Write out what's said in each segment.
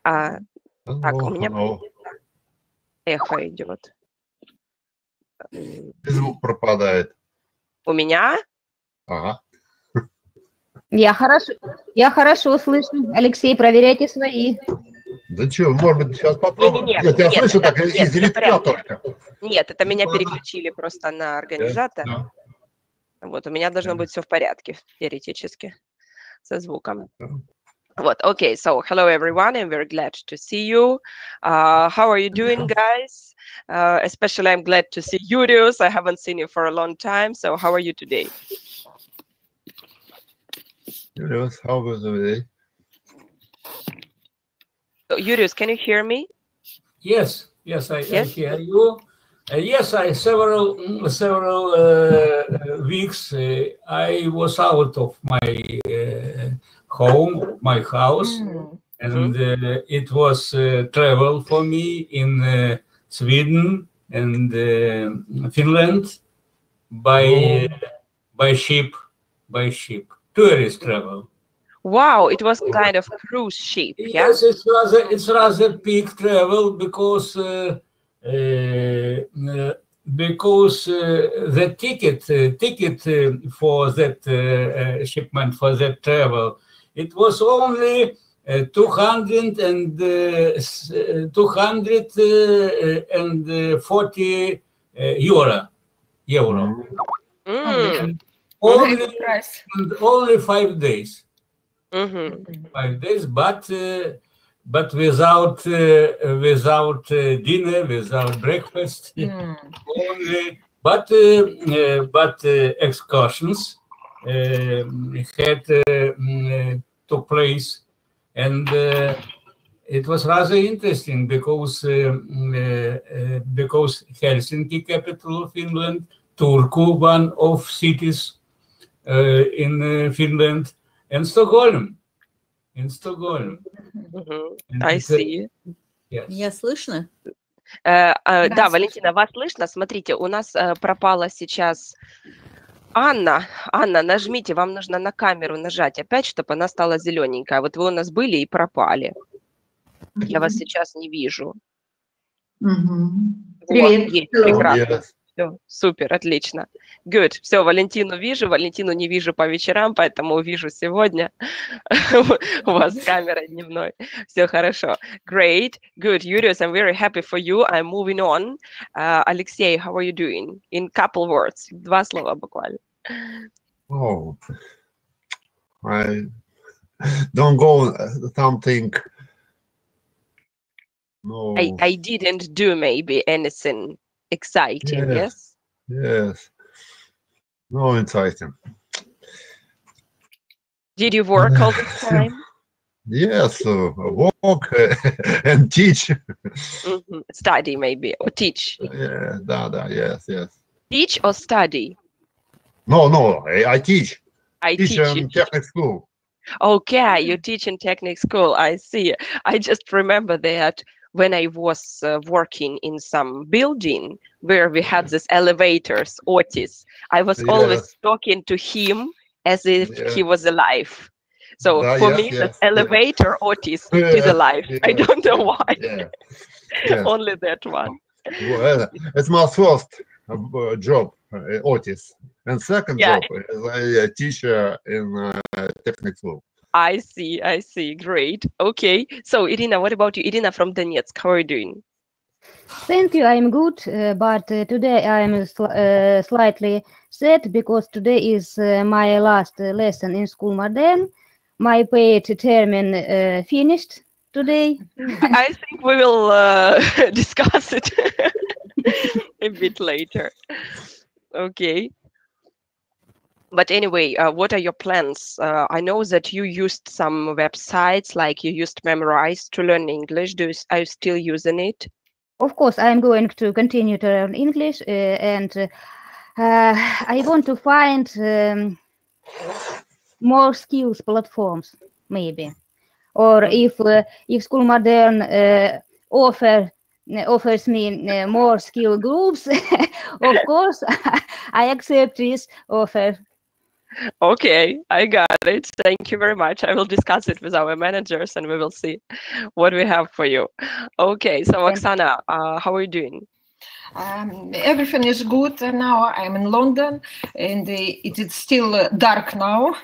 Так, у меня эхо идет. Звук пропадает. У меня? Ага. Я хорошо слышу. Алексей, проверяйте свои. Да что, может быть, сейчас попробуем. Не-не-не, Я тебя нет, слышу это- так нет, из это редка прям- только. Нет, это меня переключили просто на организатора. Да. Вот, у меня должно быть все в порядке, теоретически, со звуком. Вот, okay, so hello everyone, I'm very glad to see you. How are you doing, guys? Especially I'm glad to see Yurius. I haven't seen you for a long time, so how are you today? Юрис, how was the day? So, Yurius, can you hear me? Yes, I hear you. Yes, several weeks I was out of my home, my house, and it was travel for me in Sweden and Finland by ship, tourist travel. Wow, it was kind of cruise ship, yeah? Yes, it's rather big travel because the ticket for that shipment, for that travel, it was only 240 euro. Mm. Only 5 days. 5 days, but without dinner, without breakfast, only but excursions took place, and it was rather interesting because Helsinki, capital of Finland, Turku, one of cities in Finland, and Stockholm. I see. Yes. Меня слышно? Да, Валентина, вас слышно? Смотрите, у нас пропала сейчас Анна. Анна, нажмите, вам нужно на камеру нажать опять, чтобы она стала зелененькая. Вот вы у нас были и пропали. Я вас сейчас не вижу. Привет. Вот, есть, Hello. прекрасно. Все, супер, отлично. Good. Все, Валентину вижу, Валентину не вижу по вечерам, поэтому увижу сегодня. У вас камера дневной. Все хорошо. Great. Good. Yurius, I'm very happy for you. I'm moving on. Alexei, how are you doing? In couple words. 2 слова буквально. Oh, I don't go something. No. I didn't do maybe anything exciting, yes? Yes. No exciting. Did you work all the time? Yes, walk and teach. Study maybe, or teach. Yeah, yes. Teach or study? No, I teach. I teach in technical school. Okay, you teach in technical school, I see. I just remember that when I was working in some building where we had these elevators, Otis, I was always talking to him as if he was alive. So for me, the elevator Otis is alive. I don't know why. Only that one. Well, it's my first job, Otis. And second job is a teacher in technical school. I see. Great. Okay. So, Irina, what about you? Irina from Donetsk, how are you doing? Thank you, I'm good, but today I'm slightly sad because today is my last lesson in school modern. My paid term finished today. I think we will discuss it a bit later. Okay. But anyway, what are your plans? I know that you used some websites, like you used Memrise to learn English. Are you still using it? Of course, I'm going to continue to learn English, and I want to find more skills platforms, maybe. Or if School Modern offers me more skill groups, of course, I accept this offer. Okay, I got it. Thank you very much. I will discuss it with our managers and we will see what we have for you. Okay, so Oksana, how are you doing? Everything is good now. I'm in London and it is still dark now.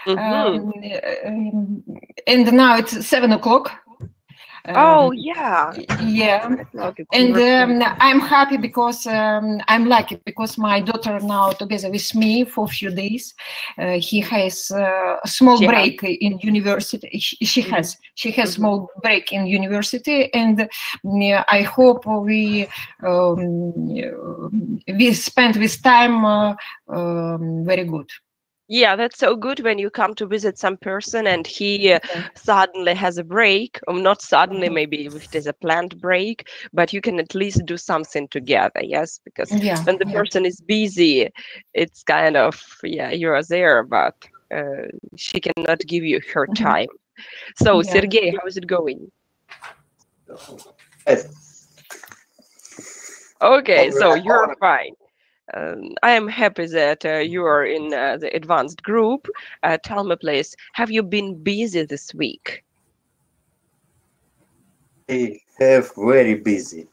And now it's 7 o'clock. Oh, yeah. Yeah. And I'm happy because I'm lucky because my daughter now together with me for a few days. He has a small break in university. She has small break in university, and I hope we spend this time very good. Yeah, that's so good when you come to visit some person and he suddenly has a break, or not suddenly, maybe if there's a planned break, but you can at least do something together, yes? Because when the person is busy, it's kind of, you are there, but she cannot give you her time. So, Sergey, how is it going? Okay, so you're fine. I am happy that you are in the advanced group. Tell me, please, have you been busy this week? I have very busy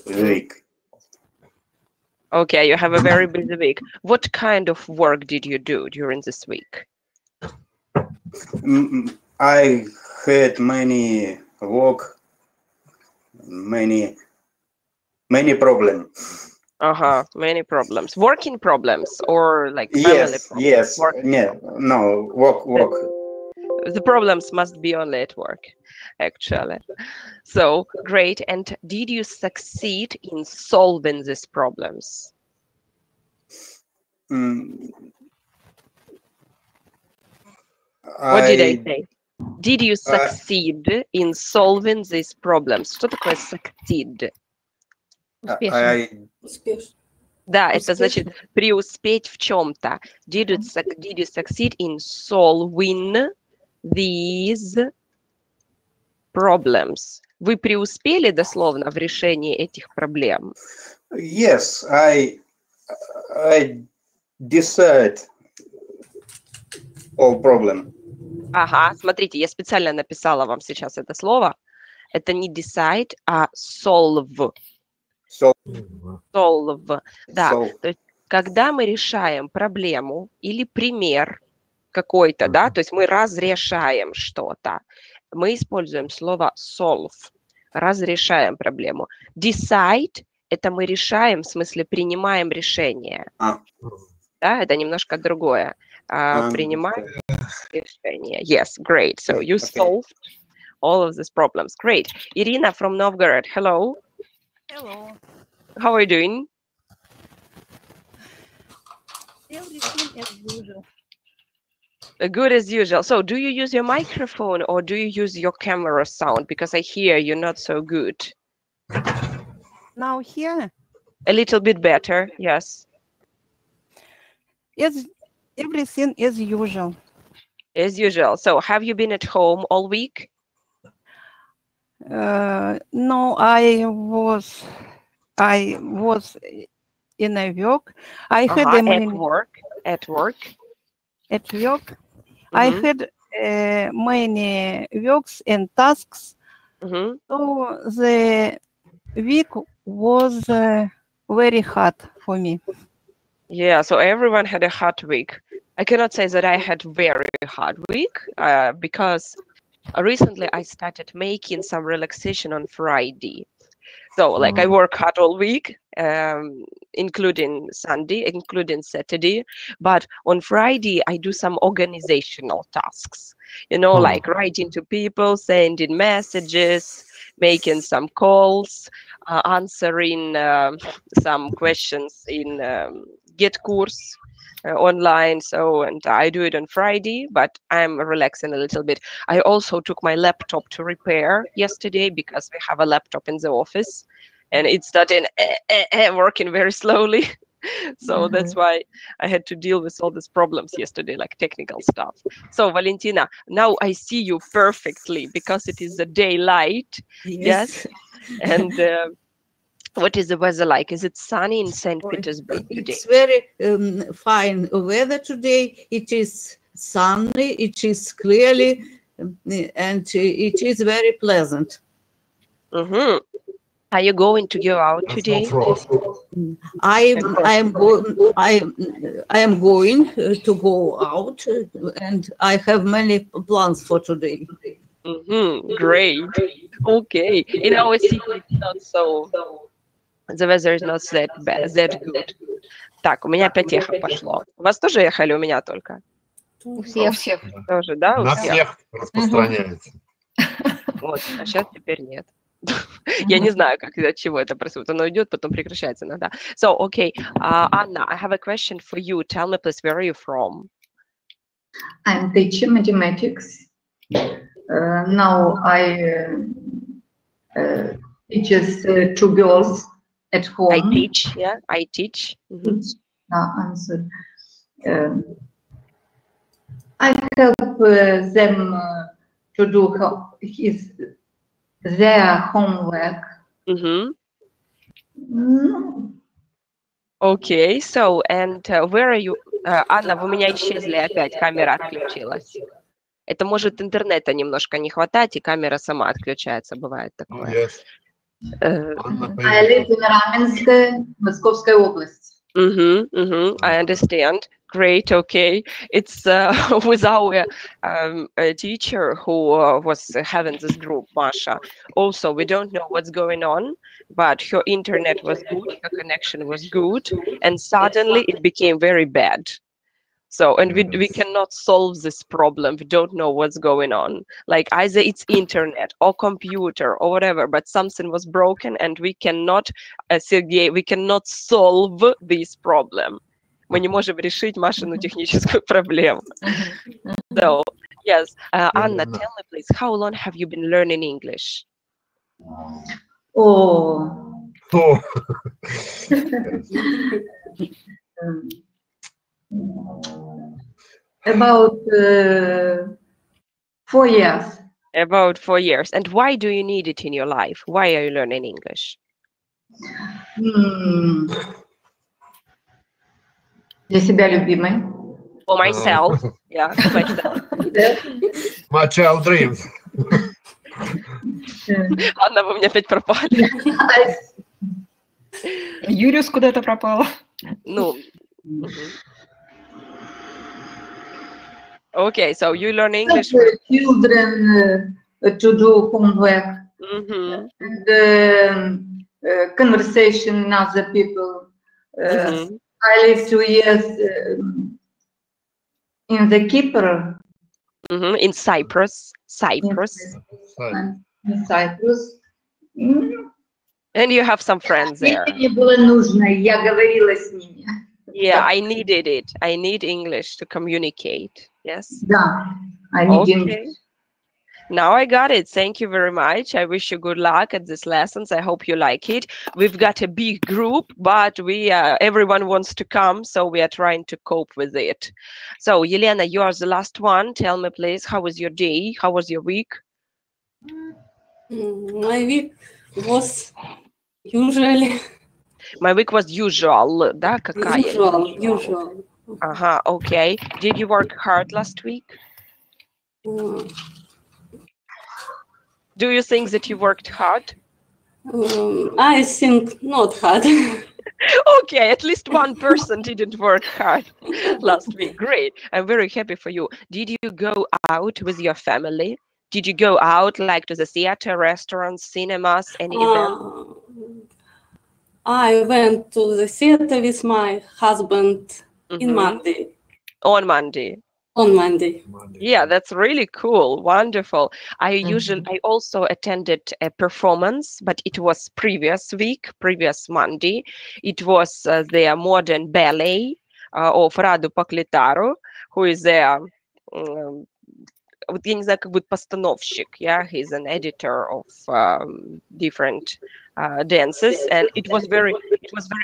week. Okay, you have a very busy week. What kind of work did you do during this week? I had many work, many problems. Many problems. Working problems or like family problems? Yes, no, work. The problems must be only at work, actually. So, great. And did you succeed in solving these problems? What did I say? Did you succeed in solving these problems? Что такое succeed? Да, это значит преуспеть в чем-то. Did you succeed in solving these problems? Вы преуспели дословно в решении этих проблем? Yes, I decide all problem. Ага, смотрите, я специально написала вам сейчас это слово. Это не decide, а solve. Solve. Да, то есть когда мы решаем проблему или пример какой-то, да, то есть мы разрешаем что-то, мы используем слово solve, разрешаем проблему. Decide – это мы решаем, в смысле принимаем решение. Да, это немножко другое. Принимаем решение. Yes, great. So you solved all of these problems. Great. Irina from Novgorod, hello. Hello. How are you doing? Everything as usual. Good as usual. So do you use your microphone or do you use your camera sound? Because I hear you're not so good. Now here? A little bit better, yes. It's everything as usual. As usual. So have you been at home all week? No, I was in a work. I had at work. I had many works and tasks. So the week was very hard for me. Yeah, so everyone had a hard week. I cannot say that I had very hard week because recently I started making some relaxation on Friday. So like I work hard all week, including Sunday, including Saturday. But on Friday, I do some organizational tasks, you know, like writing to people, sending messages, making some calls, answering some questions in Get course online. So, and I do it on Friday, but I'm relaxing a little bit. I also took my laptop to repair yesterday because we have a laptop in the office and it started working very slowly. So that's why I had to deal with all these problems yesterday, like technical stuff. So Valentina, now I see you perfectly because it is the daylight. Yes. And What is the weather like? Is it sunny in St. Petersburg today? It's very fine weather today. It is sunny, it is clearly, and it is very pleasant. Mm-hmm. Are you going to go out today? I am going to go out, and I have many plans for today. Mm-hmm. Great. Okay. In our city, it's not so. The weather is not that bad, that good. Так, у меня опять эхо пошло. У вас тоже эхо или у меня только? У У всех. всех. Тоже, да? У На всех? всех распространяется. Вот, а сейчас теперь нет. Я не знаю, как от чего это происходит. Оно идет, потом прекращается иногда. So, okay, Anna, I have a question for you. Tell me, please, where are you from? I'm teaching mathematics. Now I teaches two girls at home. I teach, yeah, I teach. Mm-hmm. Answer. I help them to do their homework. Mm-hmm. Okay, so, and where are you? Анна, вы у меня исчезли опять, камера отключилась. Это может интернета немножко не хватать, и камера сама отключается, бывает такое. Yes. I live in Раменск, Московская область. I understand. Great, okay. It's with our teacher who was having this group, Masha. Also, we don't know what's going on, but her internet was good, her connection was good, and suddenly it became very bad. So, and we cannot solve this problem. We don't know what's going on. Like either it's internet or computer or whatever, but something was broken and we cannot, Sergey, we cannot solve this problem. Мы не можем решить Машину техническую проблему. So, yes, Anna, tell me please, how long have you been learning English? Oh. About 4 years. About 4 years. And why do you need it in your life? Why are you learning English? Для себя любимой. For myself. Yeah, for myself. My child dreams. Анна, вы у меня опять пропали. Юриус куда-то пропала. Ну. Okay, so you learn English for children to do homework and conversation with other people. I lived 2 years in the Kipper. In Cyprus. In Cyprus. And you have some friends there. Мне было нужно, я говорила с ними. Yeah, I needed it. I need English to communicate. Yes. Да, I need English. Now I got it. Thank you very much. I wish you good luck at these lessons. I hope you like it. We've got a big group, but everyone wants to come, so we are trying to cope with it. So, Yelena, you are the last one. Tell me, please, how was your day? How was your week? My week was usually. My week was usual. Да, какая? Usual. Okay. Did you work hard last week? Do you think that you worked hard? I think not hard. Okay, at least one person didn't work hard last week. Great. I'm very happy for you. Did you go out with your family? Did you go out like to the theater, restaurants, cinemas, any event? I went to the theater with my husband in Monday. On Monday. On Monday. Yeah, that's really cool. Wonderful. I also attended a performance, but it was previous Monday. It was the modern ballet of Radu Paklitaru, who is a я не знаю, как будет постановщик, yeah, he's an editor of different dances, and it was very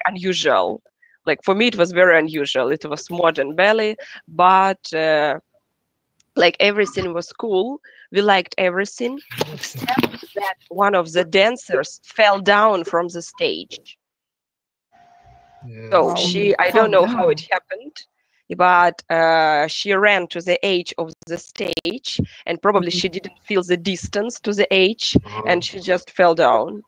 unusual. Like for me, it was very unusual. It was modern ballet, but like everything was cool. we liked everything, except that one of the dancers fell down from the stage. Yes. So I don't know how it happened, but she ran to the edge of the stage, and probably she didn't feel the distance to the edge, and she just fell down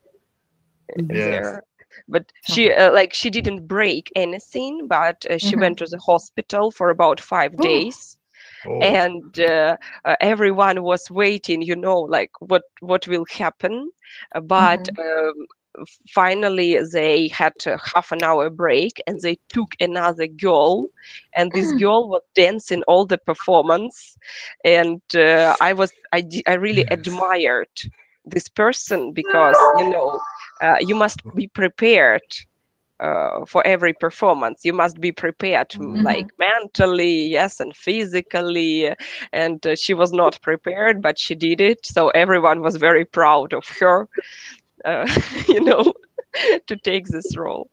there. But she she didn't break anything, but she went to the hospital for about 5 days. And everyone was waiting, you know, like what will happen. But finally they had a half an hour break, and they took another girl, and this girl was dancing all the performance. And I really admired this person, because you know, you must be prepared for every performance. You must be prepared, like mentally, yes, and physically. And she was not prepared, but she did it. So everyone was very proud of her, you know, to take this role.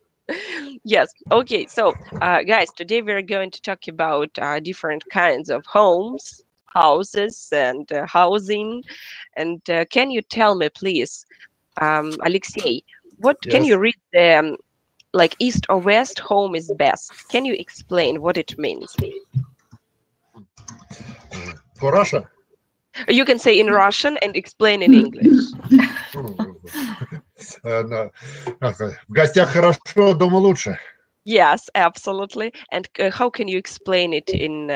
Yes. Okay. So, guys, today we're going to talk about different kinds of homes, houses, and housing. And can you tell me, please, Alexei, what can you read the like east or west, home is best? Can you explain what it means? For Russia? You can say in Russian and explain in English. В гостях хорошо, дома лучше. Yes, absolutely. And how can you explain it in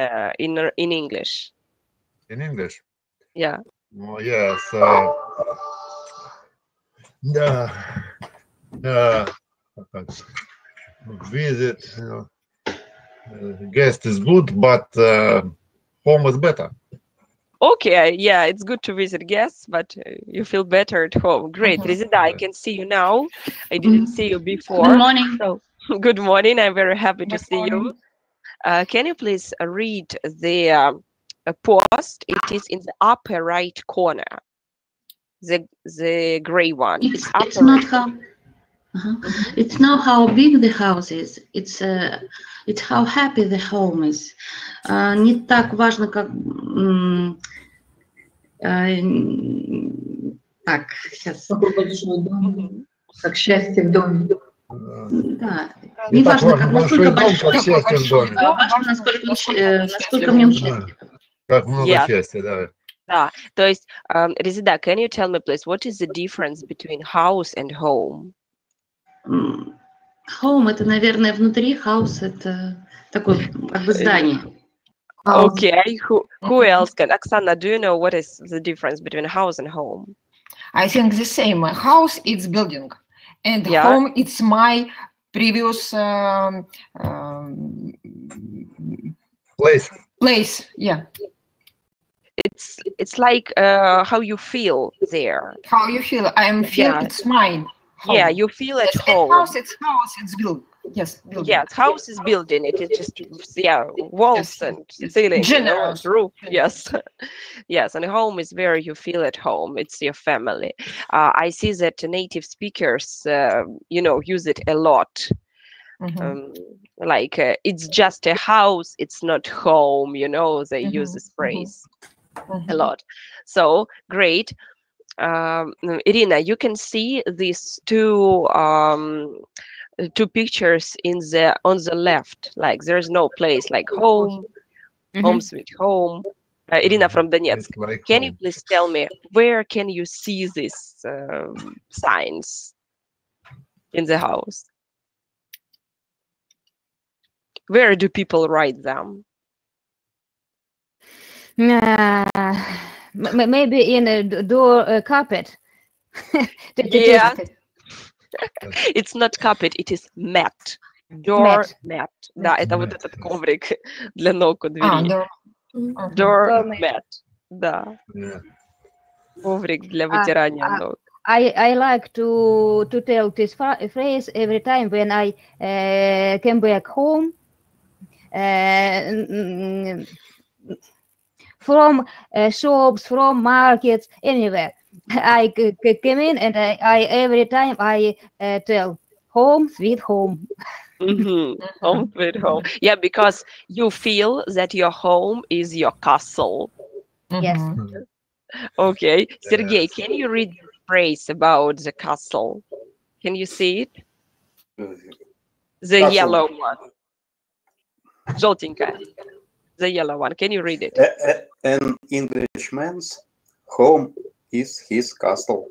English? In English? Yeah. Oh, yes. Visit guest is good, but home is better. Okay, yeah, it's good to visit guests, but you feel better at home. Great, Rizida, I can see you now. I didn't see you before. Good morning. So, good morning. I'm very happy to see you. Can you please read the post? It is in the upper right corner. The gray one. It's not how. It's not how big the house is. It's how happy the home is. Не так важно, как так сейчас. Как счастье в доме. Да. Не важно, как насколько большой, важно, насколько в нем счастье. Как много счастья, да. Да. То есть, Rizida, can you tell me, please, what is the difference between house and home? Home — это, наверное, внутри, house — это такое как бы здание. Okay, who else can? Oksana, do you know what is the difference between house and home? I think the same. House it's building, and home it's my previous place. Yeah. It's like how you feel there. How you feel? It's mine. Home. Yeah, you feel at home. House, it's built. Yes, building. Yes, house is building. It is just walls and ceiling, and roof. Yes, yes, and home is where you feel at home. It's your family. I see that native speakers, use it a lot. Like it's just a house. It's not home. They use this phrase a lot. So great. Irina, you can see these two pictures on the left. Like there's no place like home, home sweet home. Irina from Donetsk. Can you please tell me where can you see these signs in the house? Where do people write them? Maybe in a door carpet. Yeah. It's not carpet, it is mat. Door mat. Да, это вот этот коврик для ног у двери. Door mat. Да. Коврик для вытирания ног. I like to tell this phrase every time when I came back home. From shops, from markets, anywhere. I came in and I every time I tell home sweet home. Home sweet home. Yeah, because you feel that your home is your castle. Yes. Okay. Sergey, can you read the phrase about the castle? Can you see it? The Castle. yellow one. Желтенькая. The yellow one. Can you read it? An Englishman's home is his castle.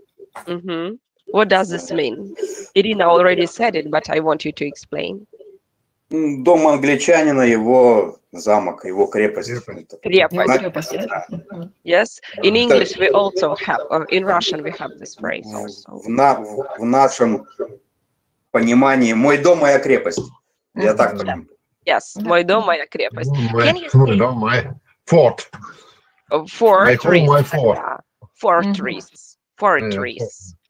What does this mean? Irina already said it, but I want you to explain. Дом англичанина, его замок, его крепость. Крепость. Yes. In English we also have, or in Russian we have this phrase also. В нашем понимании мой дом, моя крепость. Я так понимаю. Yes, мой дом, моя крепость. Мой дом, мой форт. Fortress.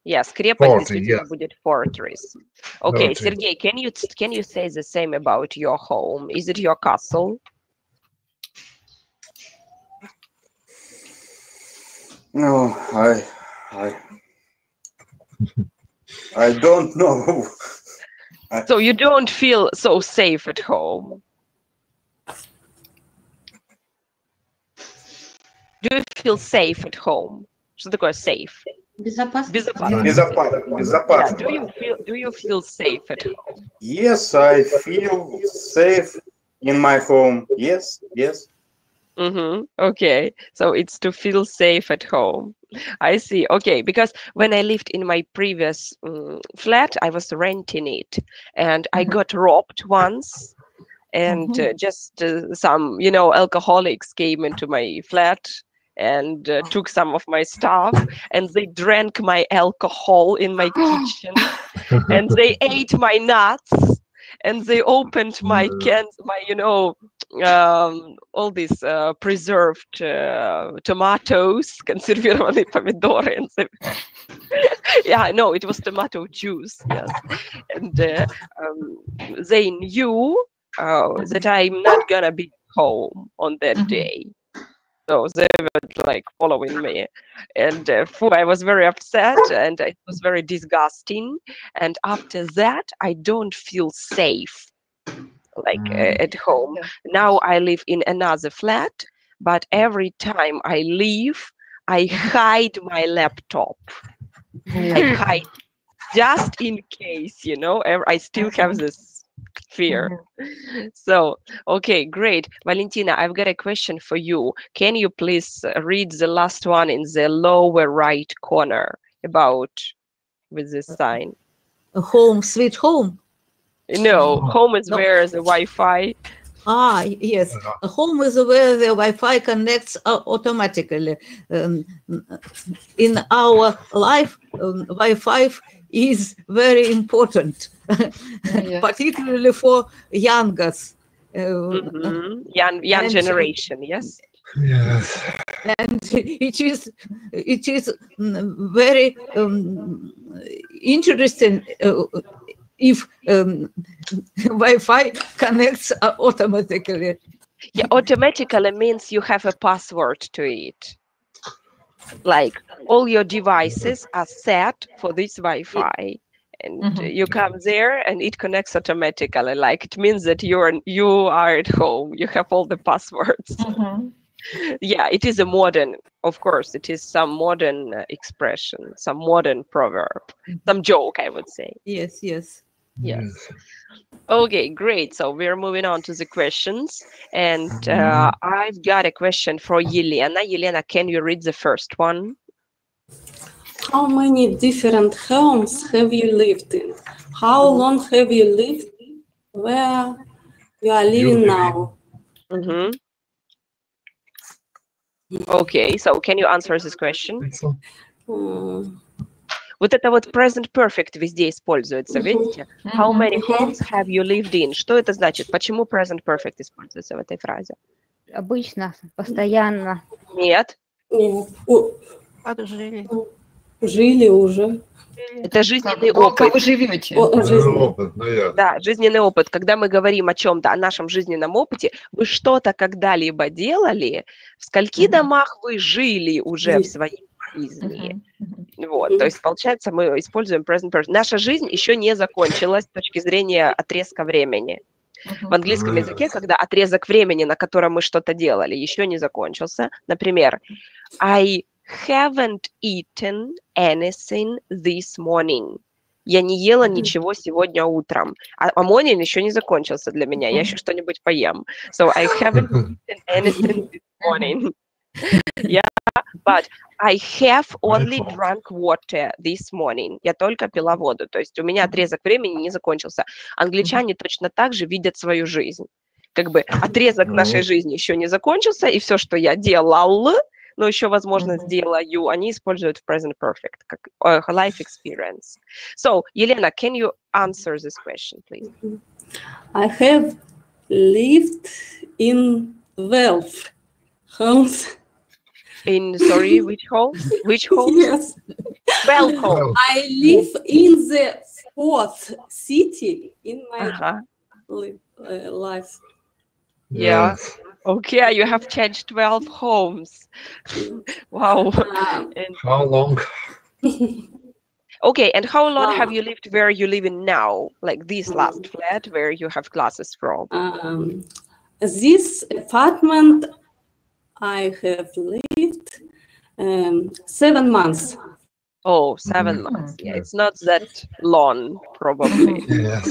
Yes, крепость действительно будет fortress. Okay, Sergey, can you say the same about your home? Is it your castle? No, I don't know. So you don't feel so safe at home? Do you feel safe at home? Что такое safe? Безопасно. Безопасно. Do you feel safe at home? Yes, I feel safe in my home. Yes. Okay, so it's to feel safe at home. I see. Okay, because when I lived in my previous flat, I was renting it, and I got robbed once, and just some, alcoholics came into my flat and took some of my stuff, and they drank my alcohol in my kitchen, and they ate my nuts, and they opened my cans, all these preserved tomatoes, консервированные помидоры. Yeah, no, it was tomato juice, yes. And they knew that I'm not gonna be home on that day. So they were like following me, and I was very upset, and it was very disgusting. And after that, I don't feel safe, at home. Now I live in another flat, but every time I leave, I hide my laptop. I hide just in case, I still have this fear. So, okay, great. Valentina, I've got a question for you. Can you please read the last one in the lower right corner with this sign? Home, sweet home. No, home is where the Wi-Fi. Yes. Home is where the Wi-Fi connects automatically. In our life, Wi-Fi is very important, particularly for youngers. Young generation, yes. Yes. And it is very interesting if Wi-Fi connects automatically. Yeah, automatically means you have a password to it. Like all your devices are set for this Wi-Fi, and you come there and it connects automatically. Like it means that you are at home. You have all the passwords. Yeah, it is a modern, of course, it is some modern expression, some modern proverb, some joke, I would say. Yes. Okay, great. So we're moving on to the questions, and I've got a question for Yelena. Yelena, can you read the first one? How many different homes have you lived in? How long have you lived where you are living now? Okay, so can you answer this question? Вот это вот present perfect везде используется, видите? How many homes have you lived in? Что это значит? Почему present perfect используется в этой фразе? Обычно, постоянно. Нет. Как жили? Жили уже. Это жизненный опыт. Как вы живете? Да, жизненный опыт. Когда мы говорим о чем-то, о нашем жизненном опыте, вы что-то когда-либо делали, в скольки домах вы жили уже в своей жизни. Вот, то есть, получается, мы используем present perfect. Наша жизнь еще не закончилась с точки зрения отрезка времени. В английском языке, когда отрезок времени, на котором мы что-то делали, еще не закончился. Например, I haven't eaten anything this morning. Я не ела ничего сегодня утром. А morning еще не закончился для меня. Я еще что-нибудь поем. So I haven't eaten anything this morning. Yeah, but I have only drunk water this morning. Я только пила воду. То есть у меня отрезок времени не закончился. Англичане точно так же видят свою жизнь. Как бы отрезок нашей жизни еще не закончился, и все, что я делал, но еще, возможно, сделаю, они используют в present perfect, как life experience. So, Елена, can you answer this question, please? I have lived in 12 homes. In, sorry, which homes? Which homes? Yes. 12 homes. I live in the 4th city in my life. Yeah. Okay, you have changed 12 homes. Wow. And, how long? Okay, and how long have you lived where you live in now? Like this last flat where you have classes from? This apartment I have lived 7 months. Oh, 7 months. Yeah, it's not that long, probably. Yes.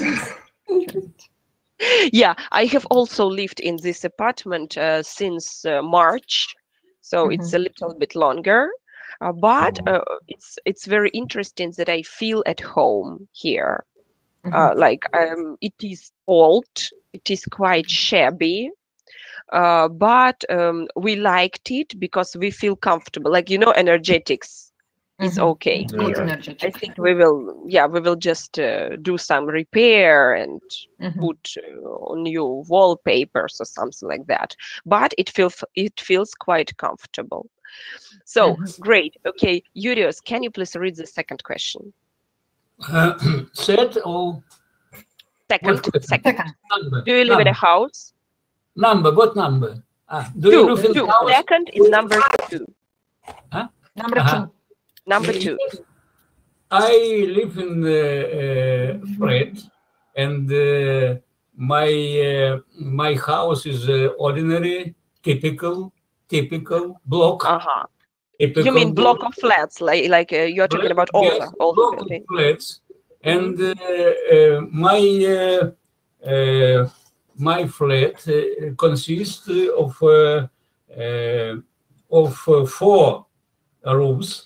Yeah, I have also lived in this apartment since March, so it's a little bit longer. But it's very interesting that I feel at home here. Like it is old, it is quite shabby, but we liked it because we feel comfortable. Like, you know, energetics is okay here. I think we will just do some repair and put new wallpapers or something like that. But it feels quite comfortable. So great. Okay, Yurios, can you please read the second question? Set or second? Number. Do you live in a house? Number. What number? Do you live in two. House? Second is number 2. Huh? Number 2. Number 2. I live in flat, and my house is ordinary, typical block. Typical You mean block of flats, like you're talking about all block of flats, and my flat consists of 4 rooms.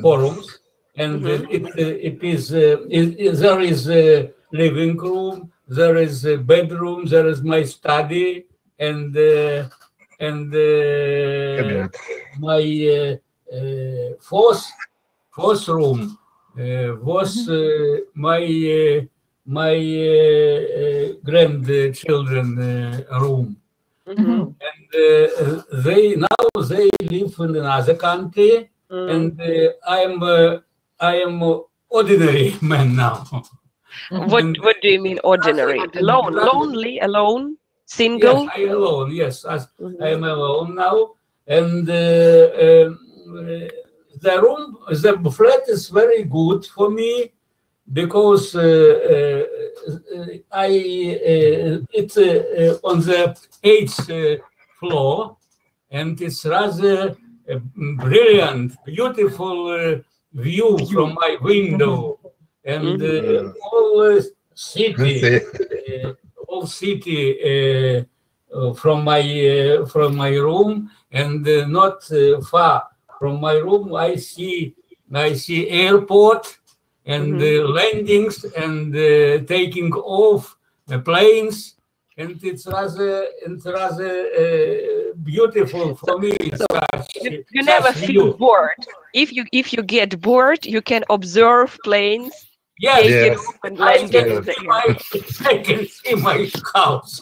4 rooms, and it is there is a living room, there is a bedroom, there is my study, and my fourth room was my grandchildren room, and they live in another country. And I am ordinary man now. What do you mean ordinary? Alone, lonely, alone, single? Yes, I am alone. Yes, I am alone now, and the flat is very good for me because it's on the 8th floor, and it's rather a brilliant, beautiful view from my window, and all city from my room, and not far from my room I see airport and landings and taking off the planes. And it's rather beautiful for me. So you never feel bored. If you get bored, you can observe planes. Yes. And landing. I can see my house.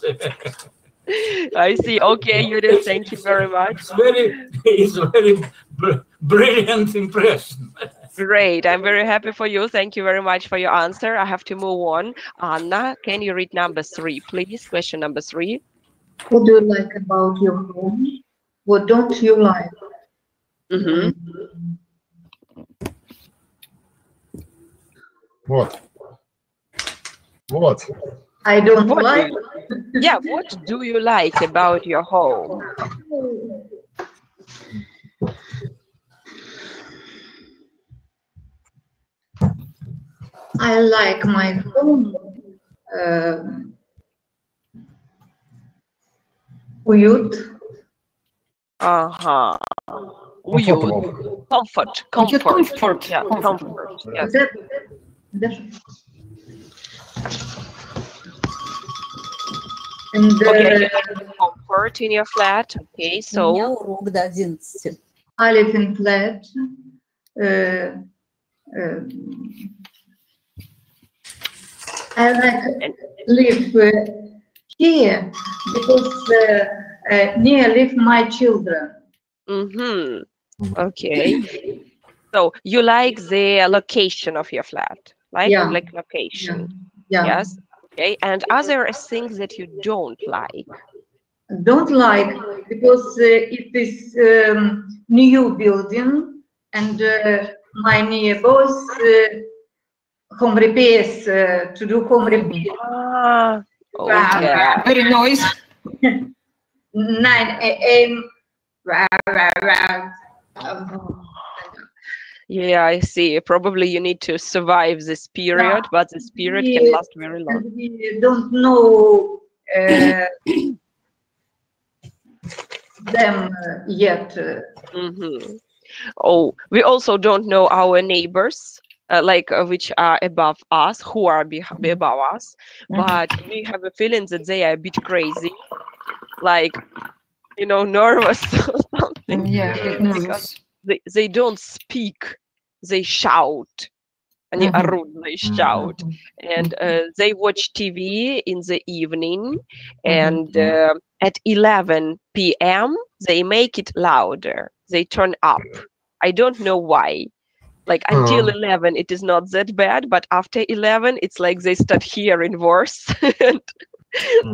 I see. Okay, Yuri, thank you very much. It's very brilliant impression. Great. I'm very happy for you. Thank you very much for your answer. I have to move on. Anna, can you read number 3, please? Question number 3. What do you like about your home? What don't you like? What? I don't like. Yeah, what do you like about your home? I like my home. Уют. Уют. Comfort. Comfort. Yeah, comfort. Yes. And, okay, you have comfort in your flat. Okay, so I live in flat. I like live here because near live my children. Okay. So you like the location of your flat, right? Yeah. Like location. Yeah. Yes. Okay. And are there things that you don't like? Don't like because it is new building and my neighbors home repairs to do home repairs. Okay. Very noisy. 9 a.m. Yeah, I see. Probably you need to survive this period, but this period can last very long. We don't know them yet. Oh, we also don't know our neighbors, which are above us, who are above us, but we have a feeling that they are a bit crazy, like, you know, nervous or something. Yeah, nervous. They don't speak, they shout. Они орут, they shout. And they watch TV in the evening, and at 11 p.m. they make it louder. They turn up. I don't know why. Like until 11 it is not that bad, but after 11 it's like they start hearing worse and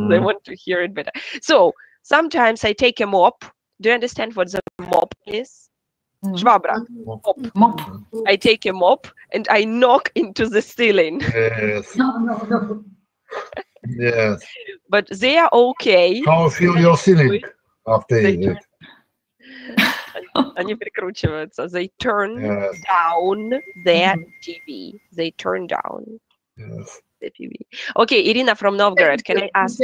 they want to hear it better. So sometimes I take a mop. Do you understand what the mop is? Швабра. Mop. I take a mop and I knock into the ceiling. Yes. No. Yes. But they are okay. How feel your ceiling after it? Они прикручиваются. They turn down their TV. They turn down the TV. Okay, Irina from Novgorod, can I ask?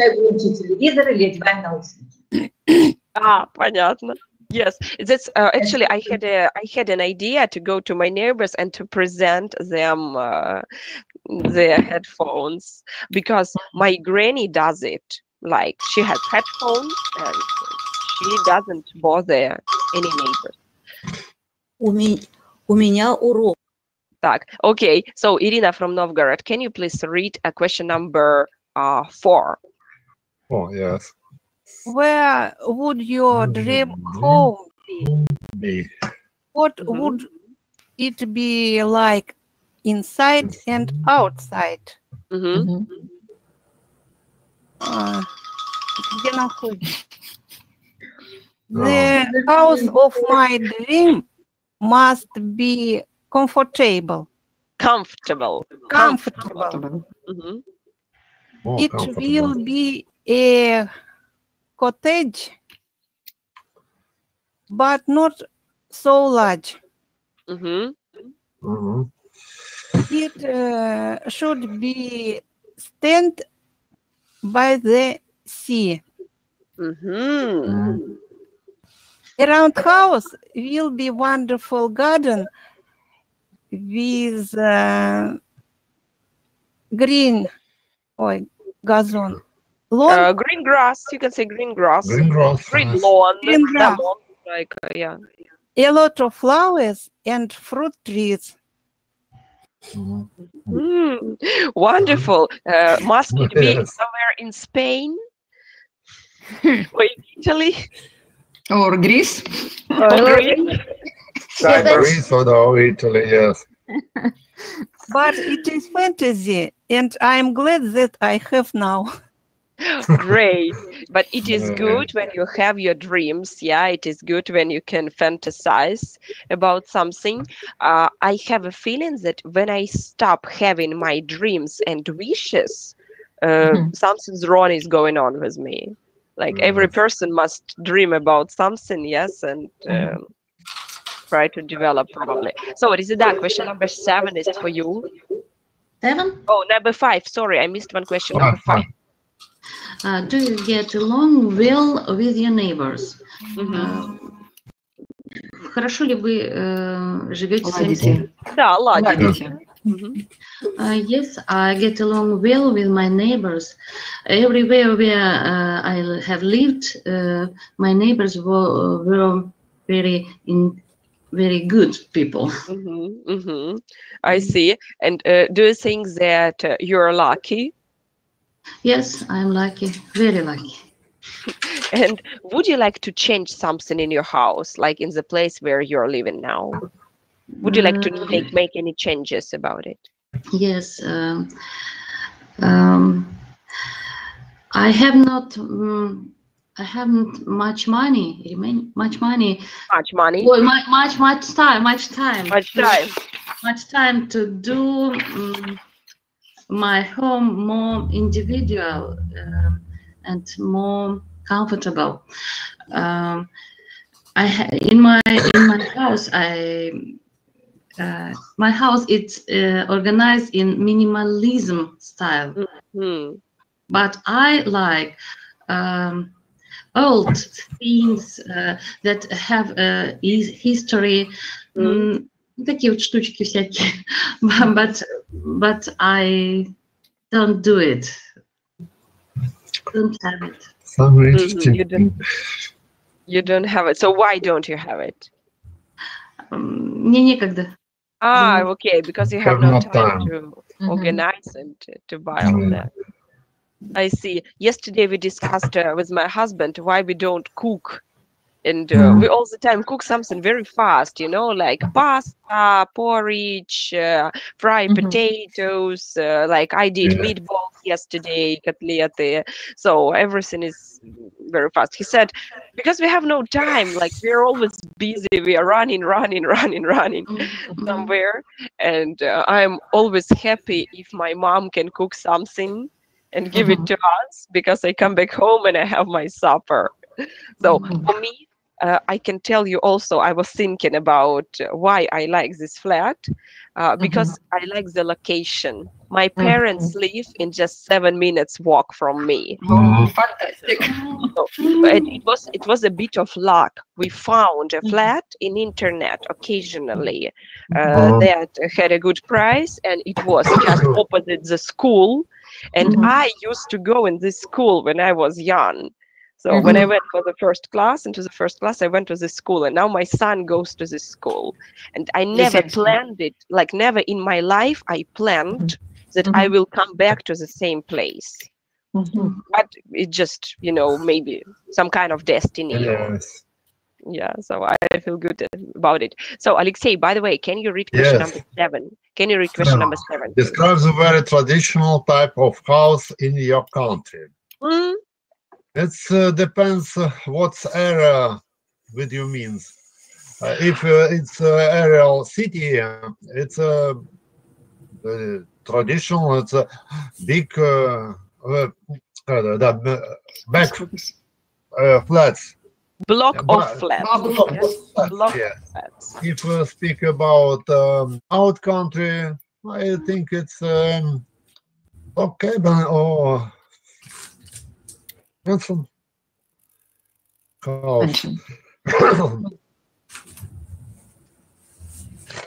Понятно. Yes, that's actually I had an idea to go to my neighbors and to present them their headphones, because my granny does it. Like she has headphones and she doesn't bother any neighbors. У меня урок. Так, okay. So Irina from Novgorod, can you please read question number 4? Oh yes. Where would your dream home be? What would it be like inside and outside? Где находится? The house of my dream must be comfortable. Comfortable. It will be a cottage, but not so large. It should be stand by the sea. Around house will be wonderful garden with green gazon. Lawn? Green grass, you can say green grass. Green grass. Green lawn. Green grass. Like, yeah. A lot of flowers and fruit trees. Wonderful. Must it be somewhere in Spain? Or in Italy? Or Greece? Greece or Italy, yes. But it is fantasy, and I'm glad that I have now. Great. But it is good when you have your dreams. Yeah, it is good when you can fantasize about something. I have a feeling that when I stop having my dreams and wishes, something's wrong is going on with me. Like every person must dream about something, yes, and try to develop probably. So, Rizida, question number 7 is for you. 7. Oh, number 5. Sorry, I missed one question. Number 5. Do you get along well with your neighbors? Хорошо ли вы живете с соседями? Да, ладите. Yes, I get along well with my neighbors. Everywhere where I have lived, my neighbors were very good people. I see. And do you think that you're lucky? Yes, I'm lucky, very lucky. And would you like to change something in your house, like in the place where you're living now? Would you like to make any changes about it? Yes. I haven't much money. Much money. Well, much time to do my home more individual and more comfortable. In my house, my house it's organized in minimalism style, but I like old things that have history. Такие вот штучки всякие, but I don't do it. Don't have it. You don't have it. So why don't you have it? Мне некогда. Okay, because you have no time to organize and to buy all that. I see. Yesterday we discussed with my husband why we don't cook. And we all the time cook something very fast, you know, like pasta, porridge, fried potatoes, like I did meatballs yesterday, котлеты. So everything is very fast. He said, because we have no time, like we're always busy, we are running somewhere. And I'm always happy if my mom can cook something and give it to us, because I come back home and I have my supper. So for me, I can tell you also, I was thinking about why I like this flat, because I like the location. My parents live in just 7 minutes walk from me. Fantastic. So, it was a bit of luck. We found a flat in internet occasionally that had a good price, and it was just opposite the school. And I used to go in this school when I was young. So when I went for the first class, I went to this school, and now my son goes to this school. And I never planned it, like never in my life I planned that I will come back to the same place. But it just, you know, maybe some kind of destiny. Yes. Yeah, so I feel good about it. So Alexei, by the way, can you read question number 7? Can you read question number 7? Describe the very traditional type of house in your country. It depends what area with you means. If it's aerial city, it's traditional. It's a big back flats. Block of flats. Flats. If we speak about out country, I think it's cabin or handsome house.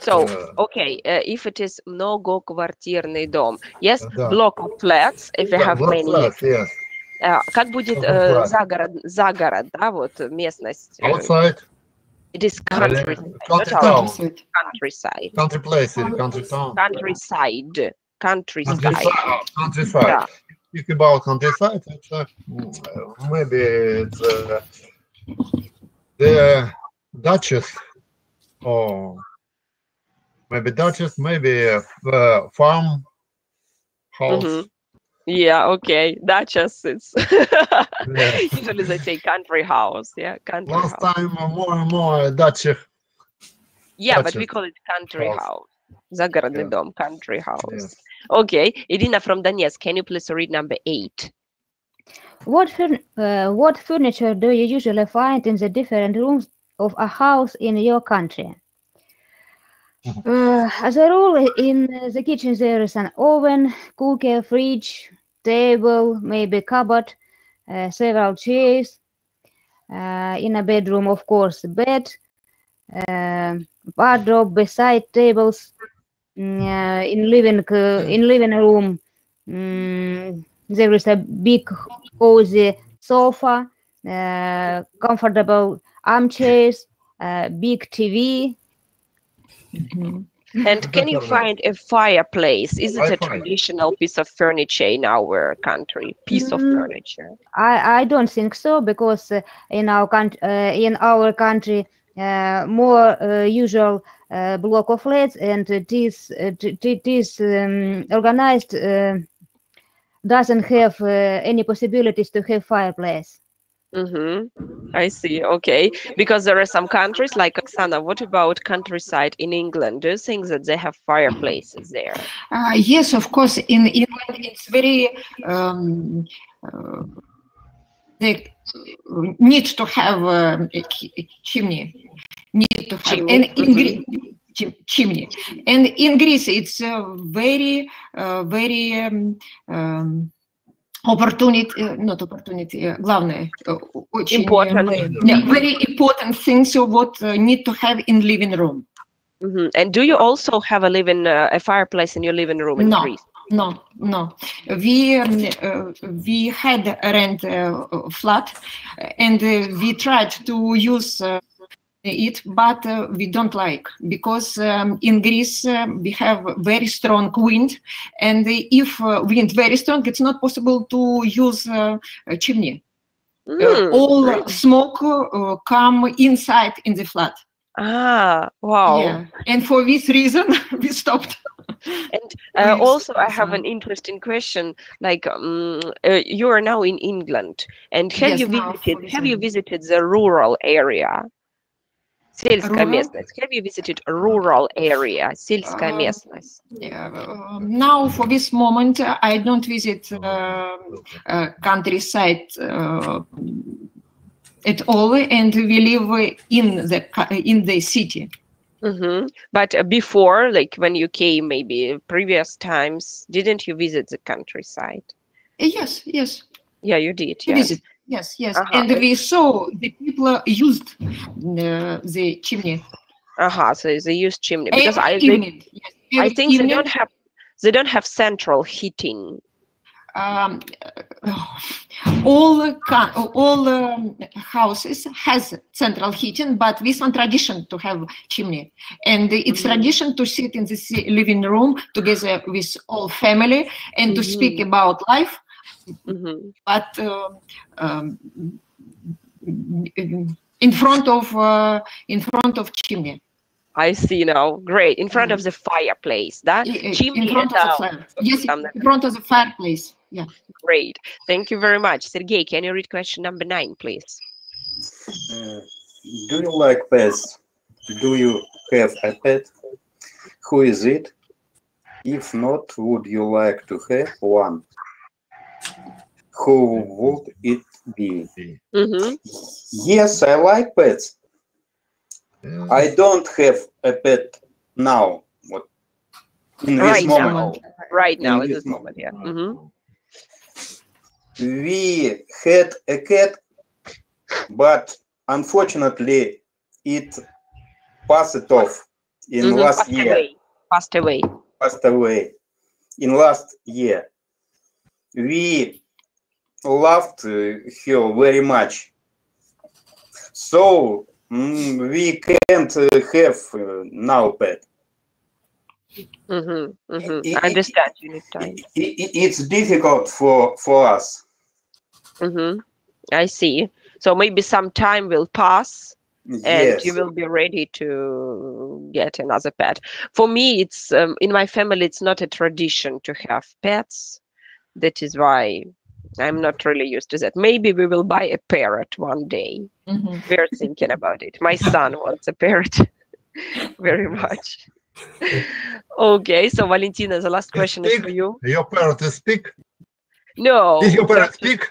So, okay, if it is многоквартирный дом, yes, block of flats, if you have many. Flats, yes. Как будет загород, да, вот местность? Outside. It is country. Countryside. Country place, country town. Countryside. Yeah. Speak about countryside, it's, maybe it's the Duchess, or maybe Duchess, maybe a farm house. Yeah, okay. Duchess, it's usually they say country house. Yeah, country Last house. time more and more Duchess. Yeah, but we call it country house. Загородный дом, country house. Okay, Irina from Donetsk, can you please read number 8? What furniture do you usually find in the different rooms of a house in your country? As a rule, in the kitchen there is an oven, cooker, fridge, table, maybe cupboard, several chairs. In a bedroom, of course, bed, wardrobe beside tables. In living room, there is a big cozy sofa, comfortable armchairs, big TV. And can you find a fireplace? Is it a traditional piece of furniture in our country? Piece of furniture? I don't think so, because in our country more usual block of flats, and it is organized doesn't have any possibilities to have fireplace. I see. Okay, because there are some countries like Oksana. What about countryside in England? Do you think that they have fireplaces there? Yes, of course. In England, it's very they need to have a chimney. Need to have chimney. And in Greece, it's very главное, очень very important things what need to have in living room. And do you also have a fireplace in your living room in Greece? No. We had a rent flat, and we tried to use it, but we don't like, because in Greece we have very strong wind, and if wind very strong, it's not possible to use a chimney. All smoke come inside in the flat. Wow. Yeah, and for this reason we stopped. And also, I have an interesting question. Like, you are now in England, and have you visited the rural area? Сельская местность. Have you visited a rural area? Сельская местность. Now, for this moment, I don't visit countryside at all, and we live in the city. But before, like when you came, maybe previous times, didn't you visit the countryside? Yes. Yeah, you did. Yes. Yes. And we saw the people used the chimney. So they use chimney, because I think they don't have central heating. All houses has central heating, but with one tradition to have chimney, and it's tradition to sit in the living room together with all family and to speak about life. But in front of chimney. I see now. Great. In front of the fireplace. That chimney. In front of the fire. Yes, in front of the fireplace. Yeah. Great. Thank you very much. Sergey, can you read question number 9, please? Do you like pets? Do you have a pet? Who is it? If not, would you like to have one? Who would it be? Yes, I like pets. I don't have a pet now. In this moment. Right now, in this moment, yeah. We had a cat, but unfortunately, it passed off in last year. Passed away in last year. We loved her very much, so we can't have now pet. I understand. You need time. It's difficult for us. I see. So maybe some time will pass, and you will be ready to get another pet. For me, it's in my family, it's not a tradition to have pets. That is why I'm not really used to that. Maybe we will buy a parrot one day. We're thinking about it. My son wants a parrot very much. Okay, so Valentina, the last question is for you. Your parrot is speak? No. Is your parrot speak?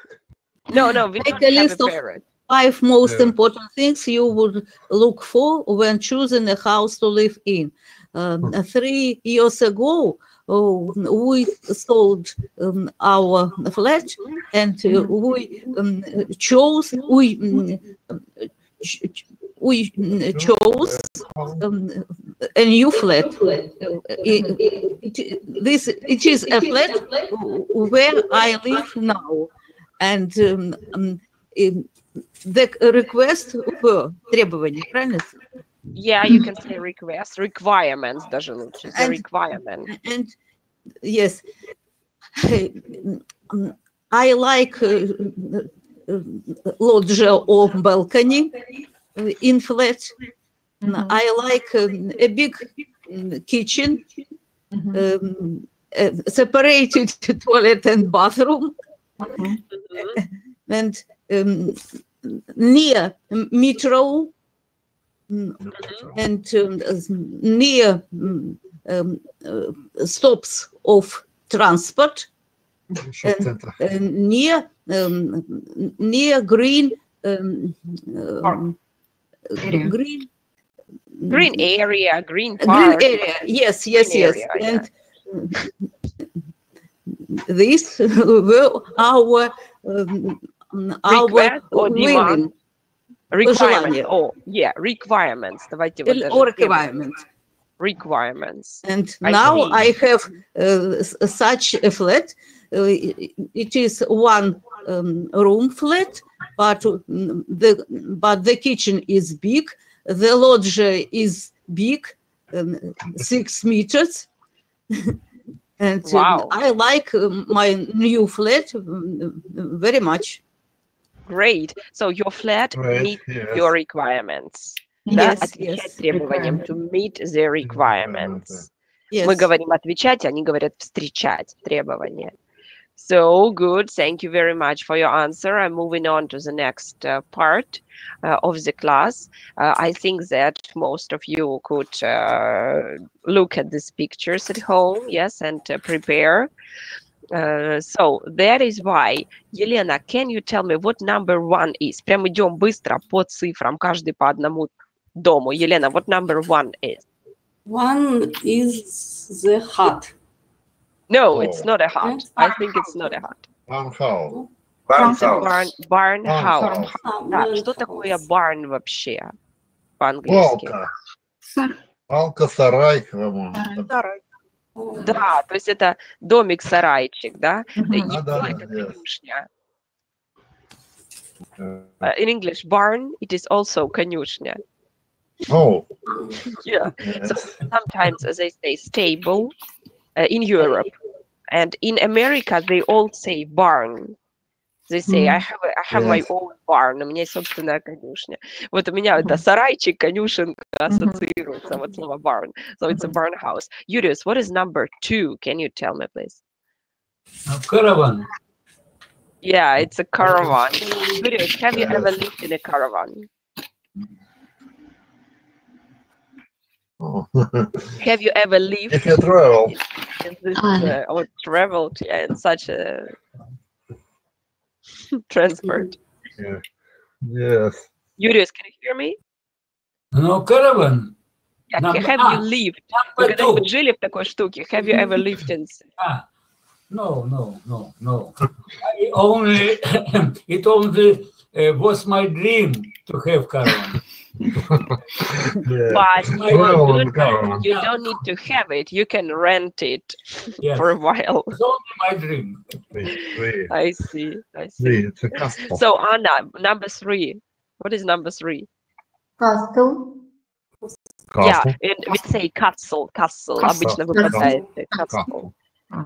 No, we don't have a parrot. 5 most important things you would look for when choosing a house to live in. 3 years ago, we sold our flat, and we chose a new flat. It is a flat where I live now, and the request требования, правильно? Yeah, you can say request, requirements даже лучше. The requirement. And yes, I like loggia or balcony in flat. I like a big kitchen, separated toilet and bathroom, and near metro, and near stops of transport, and near green green area, green park. Green area, yes. Area, and these were our request or demand. Requirements. Пожелания. Oh, yeah, requirements. Давайте вот даже Or requirements. Requirements. And now I have such a flat. It is one room flat, but the kitchen is big. The loggia is big, 6 meters. And wow. I like my new flat very much. Great. So your flat meets your requirements. Yes, отвечать требованиям. To meet the requirements. Yes. Мы говорим отвечать, они говорят встречать требования. So good. Thank you very much for your answer. I'm moving on to the next part of the class. I think that most of you could look at these pictures at home, yes, and prepare. So that is why, Елена, can you tell me what number 1 is? Прям идем быстро по цифрам, каждый по одному дому. Елена, what number 1 is? 1 is the hut. No, it's not a hut. I think it's not a hut. Barn house. Да, что такое barn вообще по-английски? Палка, сарай. Да, то есть это домик-сарайчик, да? Да, конюшня. In English, barn, it is also конюшня. Oh. Yeah. So sometimes they say stable in Europe, and in America they all say barn. They say I have my own barn. У меня есть собственная конюшня. Вот у меня это сарайчик, конюшенка ассоциируется вот слово barn. So it's a barn house. Yurius, what is number 2? Can you tell me, please? Caravan. Yeah, it's a caravan. Yurius, have you ever lived in a caravan? Have you ever lived? If you travel. In this, or traveled in such a transport? Yeah. Yes. Yurius, can you hear me? No, caravan. Yeah, have you lived? Вы когда-нибудь жили в такой штуке? Have you ever lived in? No. It only was my dream to have caravan. But you don't need to have it. You can rent it for a while. It's only my dream. I see. It's a castle. So Anna, number 3. What is number 3? Castle. Yeah, we say castle. Обычно выпадает castle.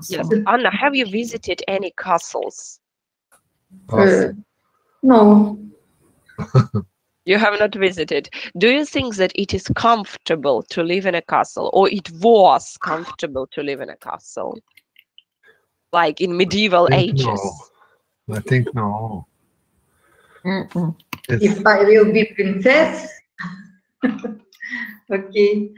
Yes. Anna, have you visited any castles? No. You have not visited. Do you think that it is comfortable to live in a castle, or it was comfortable to live in a castle? Like in medieval ages? No. I think no. If I will be princess, okay.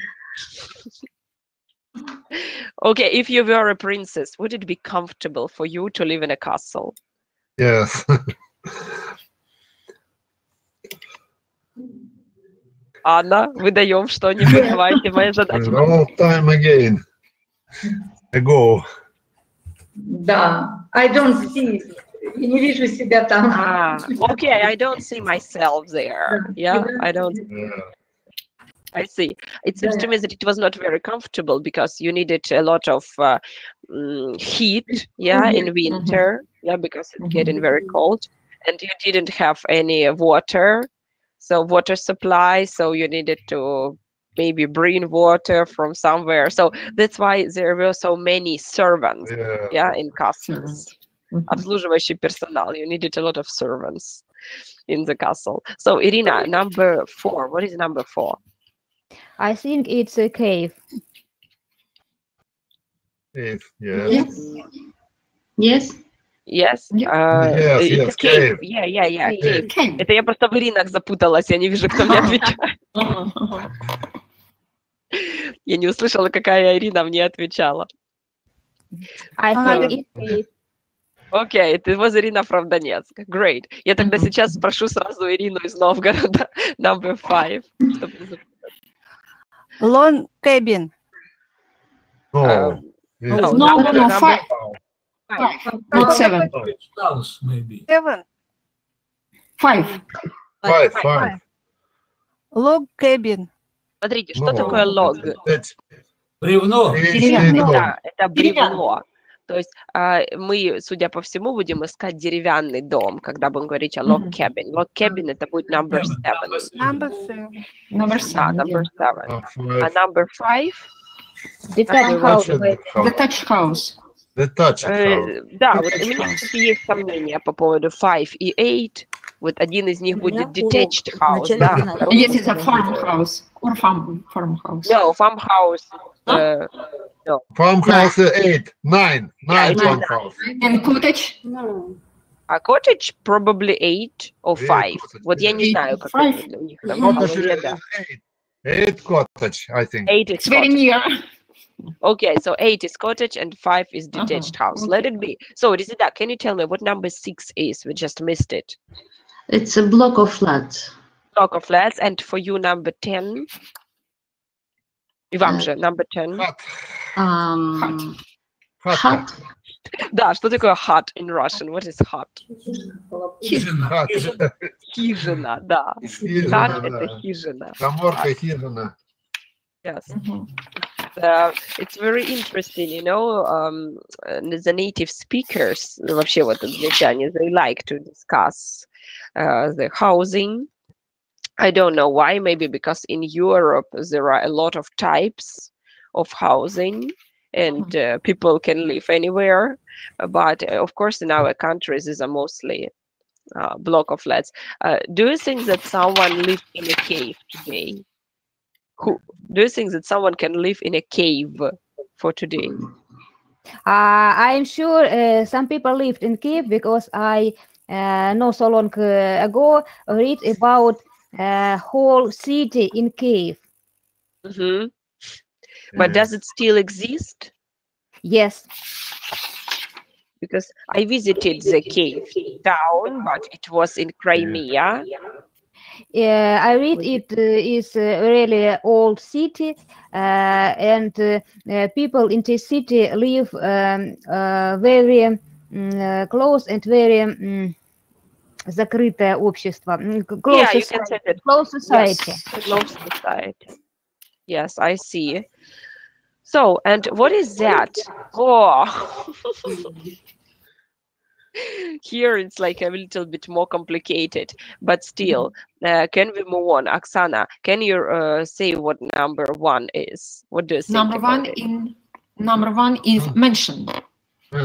Okay, if you were a princess, would it be comfortable for you to live in a castle? Yes. Анна, выдаем что-нибудь, давайте, моя задача. Long time ago. Да, I don't see. Я не вижу себя там. Okay, I don't see myself there. Yeah, I don't. I see. It seems to me that it was not very comfortable because you needed a lot of heat, yeah, in winter, yeah, because it's getting very cold, and you didn't have any water, so water supply, so you needed to maybe bring water from somewhere. So that's why there were so many servants, yeah, in castles. Обслуживающий персонал. You needed a lot of servants in the castle. So Irina, number 4. What is number 4? I think it's a cave. Cave, yes. Yes. Yes. It's a cave. Yeah. Cave. Это я просто в Иринах запуталась. Я не вижу, кто мне отвечает. Я не услышала, какая Ирина мне отвечала. I think it's cave. Окей, it was Irina from Donetsk. Great. Я тогда сейчас спрошу сразу Ирину из Новгорода. Number 5. Long cabin. No, 5. Not 7. House, maybe. 7. 5. 5. Log cabin. Смотрите, что такое лог? Бревно. Да, это бревно. То есть мы, судя по всему, будем искать деревянный дом, когда будем говорить о log cabin. Log cabin это будет number 7. Number 7. Number 7. Да, number 7. А number 5? Detached house. Detached house. Detached house. Да, вот у меня, кстати, есть сомнения по поводу 5 и 8. Вот один из них будет detached house, да. Yes, it's a farmhouse or farmhouse. No, farmhouse. No. Farmhouse 8, 9 farmhouse. And cottage? No. А cottage probably 8 or 5. Вот я не знаю, как это у них там. 8 cottage, I think. 8 is It's very near. Okay, so 8 is cottage and 5 is detached house. Let it be. So, Rizida, can you tell me what number 6 is? We just missed it. It's a block of flats. Block of flats. And for you, number 10? Иван же, number 10. Hut. Да, что такое hut in Russian? What is hut? Хижина. Хижина, да. Hut — это хижина. Каморка, хижина. Yes. It's very interesting, you know, the native speakers, вообще вот англичане, they like to discuss the housing. I don't know why, maybe because in Europe there are a lot of types of housing and people can live anywhere. But of course, in our countries, these are mostly block of flats. Do you think that someone lived in a cave today? Do you think that someone can live in a cave for today? I'm sure some people lived in cave because I not so long ago read about whole city in cave. But does it still exist? Yes. Because I visited the cave town, but it was in Crimea. I read it is a really old city, and people in this city live very close and very закрытое общество. Yeah, you can say that. Close society. Yes, close society. Yes, I see. So, and what is that? Oh. Here it's like a little bit more complicated, but still, can we move on? Oksana, can you say what number 1 is? What do you think? Number one is mansion.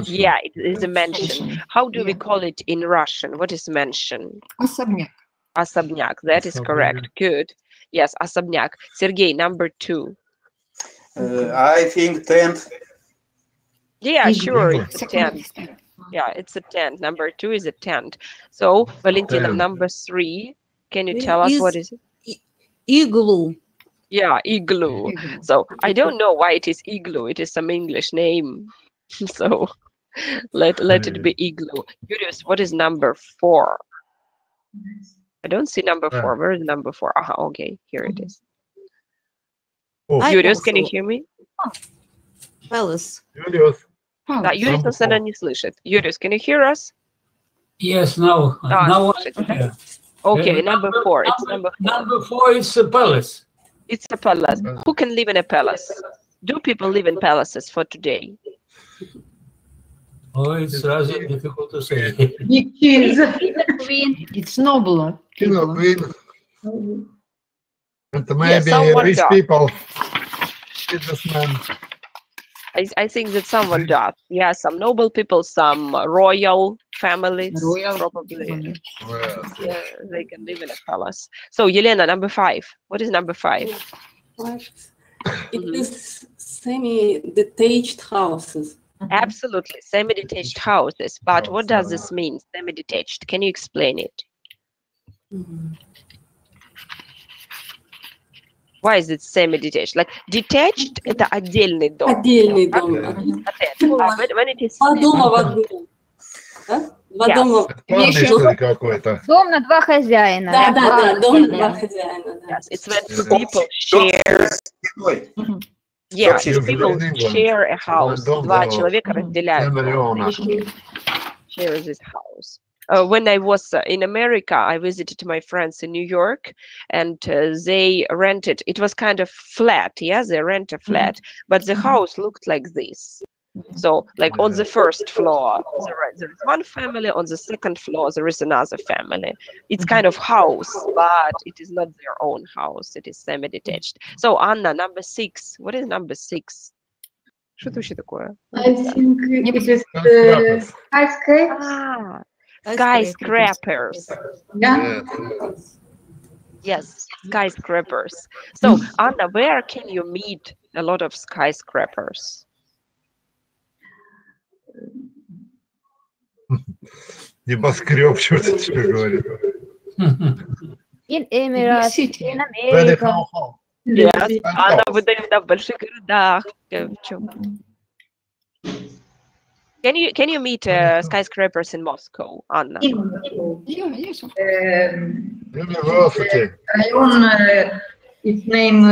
Yeah, it is a mansion. How do we call it in Russian? What is mansion? Особняк. Особняк. That is correct. Good. Yes, особняк. Sergey, number 2. I think tent. Yeah, sure, it's a tent. Yeah, it's a tent. Number 2 is a tent. So, Valentina, number 3, can you tell us what is it? Igloo. Yeah, igloo. So, I don't know why it is igloo. It is some English name. So, let it be igloo. Curious, what is number 4? I don't see number 4. Where is number 4? Aha, okay, here it is. I Юриус, can you also- hear me? Palace. Юриус. Да, Юриус нас, наверное, не слышит. Юриус, can you hear us? Yes, now. Now слышите, I'm да? here. Okay, number 4. It's number 4. Number 4 is a palace. It's a palace. Who can live in a palace? Do people live in palaces for today? Oh, it's rather difficult to say. Big kings. It's noble. King or queen. And maybe someone rich does. people. Businessmen. I think that someone does. Yeah, some noble people, some royal families, probably. Yeah, they can live in a palace. So, Yelena, number 5. What is number 5? It is semi-detached houses. Absolutely, semi-detached houses. But what does this mean, semi-detached? Can you explain it? Why is it semi-detached? Like detached, это отдельный дом. Отдельный дом. When it is Два дома в одном. Да? Два дома. Парный какой-то. Дом на 2 хозяина. Да, дом на 2 хозяина. Да. Yes, it's when two people share. Yeah, if people share a house. Два человека разделяют. Share this house. When I was in America, I visited my friends in New York, and they rented. It was kind of flat. Yeah, they rent a flat, but the house looked like this. So, like on the first floor, there is one family. On the second floor, there is another family. It's kind of house, but it is not their own house. It is semi-detached. So, Anna, number 6. What is number 6? Что это вообще такое? I think it is skyscrapers. Skyscrapers. Yeah. Yes, skyscrapers. So, Anna, where can you meet a lot of skyscrapers? Небоскреб, что-то тебе говорит. In Emirates, in America. Yes, Анна выдает в больших городах. Can you meet skyscrapers in Moscow, Anna? Yes. University. Район, its name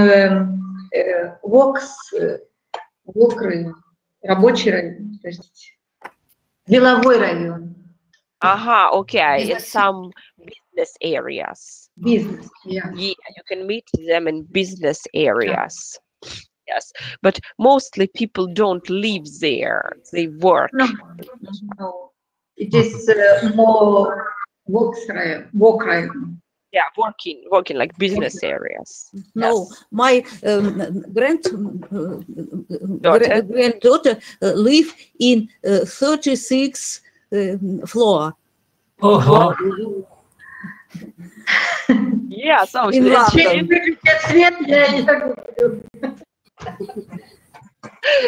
Walk район, рабочий район, то есть деловой район. Aha, okay, in some business areas. Business, yeah. Yeah, you can meet them in business areas. Yes, but mostly people don't live there. They work. No. It is more walk rайон. Yeah, working like business areas. No, my granddaughter live in 36th floor. Oh, Yeah, so In London.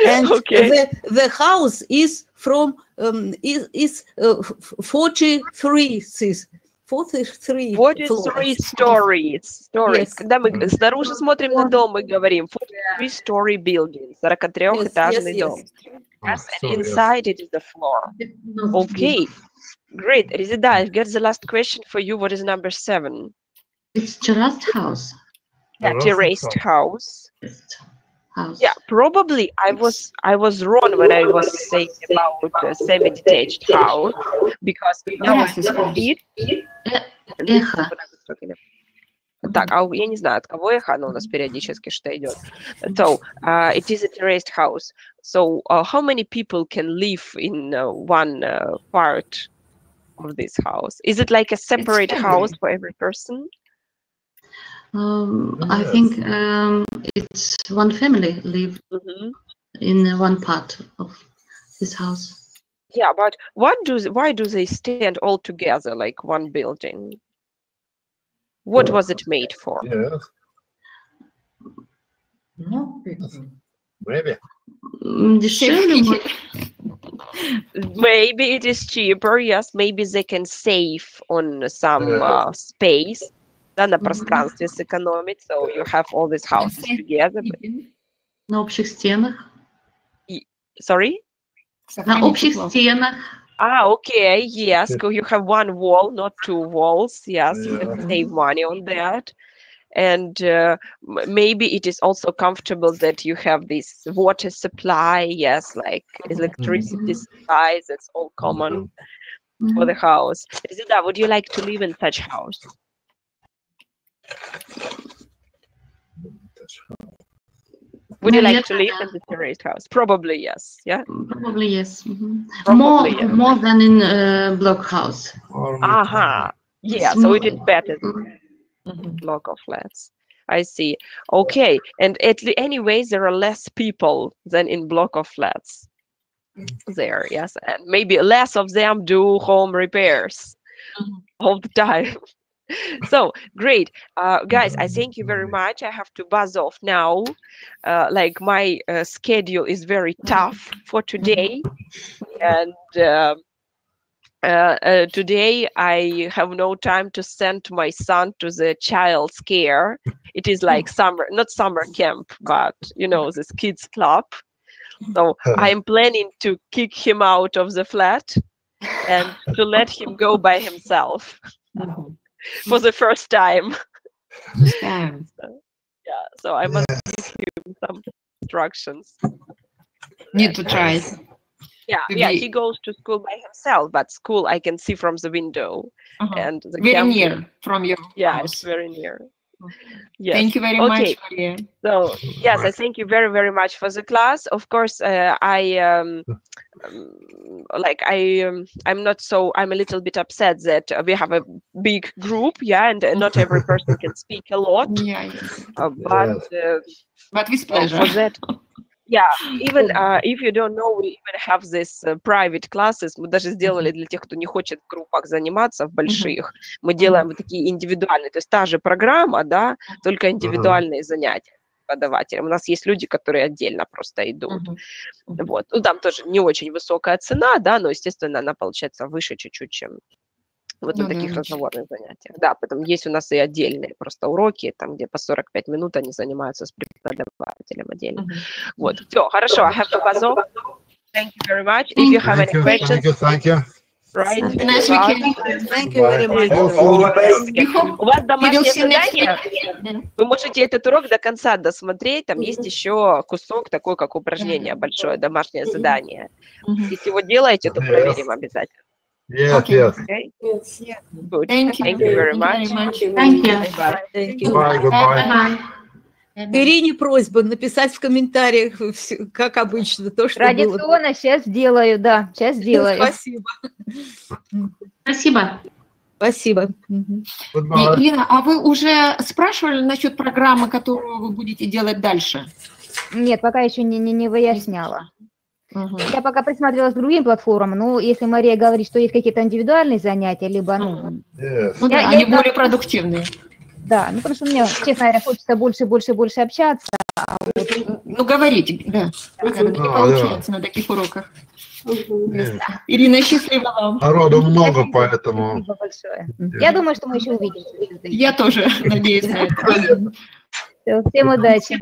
And Okay. the house is from 43 43 floors. stories. Yes. Когда мы снаружи смотрим на дом, мы говорим 43-story building, 43-этажный дом. Yes, and inside it is the floor. Okay, great. Rizida, I get the last question for you. What is number 7? It's terraced house. Yeah, terraced house. House. Yeah, probably I was wrong when I was saying about semi-detached house, because Эхо. Так, я не знаю, от кого эхо, но у нас периодически что идет. So, it is a terraced house. So, how many people can live in one part of this house? Is it like a separate house for every person? I think it's one family live in one part of this house. Yeah, but why do they stand all together like one building? What was it made for? Yes. Maybe. Дешевле. Maybe it is cheaper. Yes, maybe they can save on some space. Да, на пространстве сэкономить. So you have all these houses together. На общих стенах. Sorry? На общих стенах. Okay, yes, you have one wall, not two walls. Yes, you can save money on that. And maybe it is also comfortable that you have this water supply, yes, like electricity supplies, that's all common for the house. Zilda, would you like to live in such house? Would you like to live in the terraced house? Probably yes, yeah? Probably yes. Probably, yes. More than in block house. Yeah, so it is better than block of flats. I see. Okay, and anyways, there are less people than in block of flats there, yes, and maybe less of them do home repairs all the time. So great, guys, I thank you very much. I have to buzz off now. Like my schedule is very tough for today, and today I have no time to send my son to the child's care. It is like summer, not summer camp, but you know, this kids club. So I'm planning to kick him out of the flat and to let him go by himself for the first time. So I must give him some instructions. Need to try it. Yeah, he goes to school by himself, but school I can see from the window. And the very near from your house. It's very near. Yes. Thank you very much, Maria. So yes, I thank you very, very much for the class. Of course, I'm a little bit upset that we have a big group, and not every person can speak a lot. But with pleasure. For that, even if you don't know, we even have this private classes. Мы даже сделали для тех, кто не хочет в группах заниматься, в больших. Мы делаем вот такие индивидуальные. То есть та же программа, да, только индивидуальные занятия преподавателям. У нас есть люди, которые отдельно просто идут. Вот. Ну, там тоже не очень высокая цена, да, но, естественно, она получается выше чуть-чуть, чем вот на таких разговорных занятиях. Да, потом есть у нас и отдельные просто уроки, там, где по 45 минут они занимаются с преподавателем отдельно. Вот, все, хорошо, I have to buzz off. Thank you very much. If you have any questions. Thank you. Right. Nice weekend. Thank you very much. У вас домашнее задание. Вы можете этот урок до конца досмотреть. Там есть еще кусок такой, как упражнение большое, домашнее задание. Если его делаете, то проверим обязательно. Yes. Okay. Good. Thank you very much. Thank you. Bye. Goodbye. Ирине просьба написать в комментариях, как обычно, то, что традиционно было. Сейчас сделаю, да, сейчас сделаю. Спасибо. Ирина, а вы уже спрашивали насчет программы, которую вы будете делать дальше? Нет, пока еще не выясняла. Я пока присматривалась к другим платформам, но если Мария говорит, что есть какие-то индивидуальные занятия, либо, они более продуктивные. Да, потому что мне, честно говоря, хочется больше общаться. Ну, говорите, да. Не получается на таких уроках. Ирина, счастливо вам. Народу много, поэтому... Спасибо большое. Я думаю, что мы еще увидимся. Я тоже надеюсь на это. Всем удачи.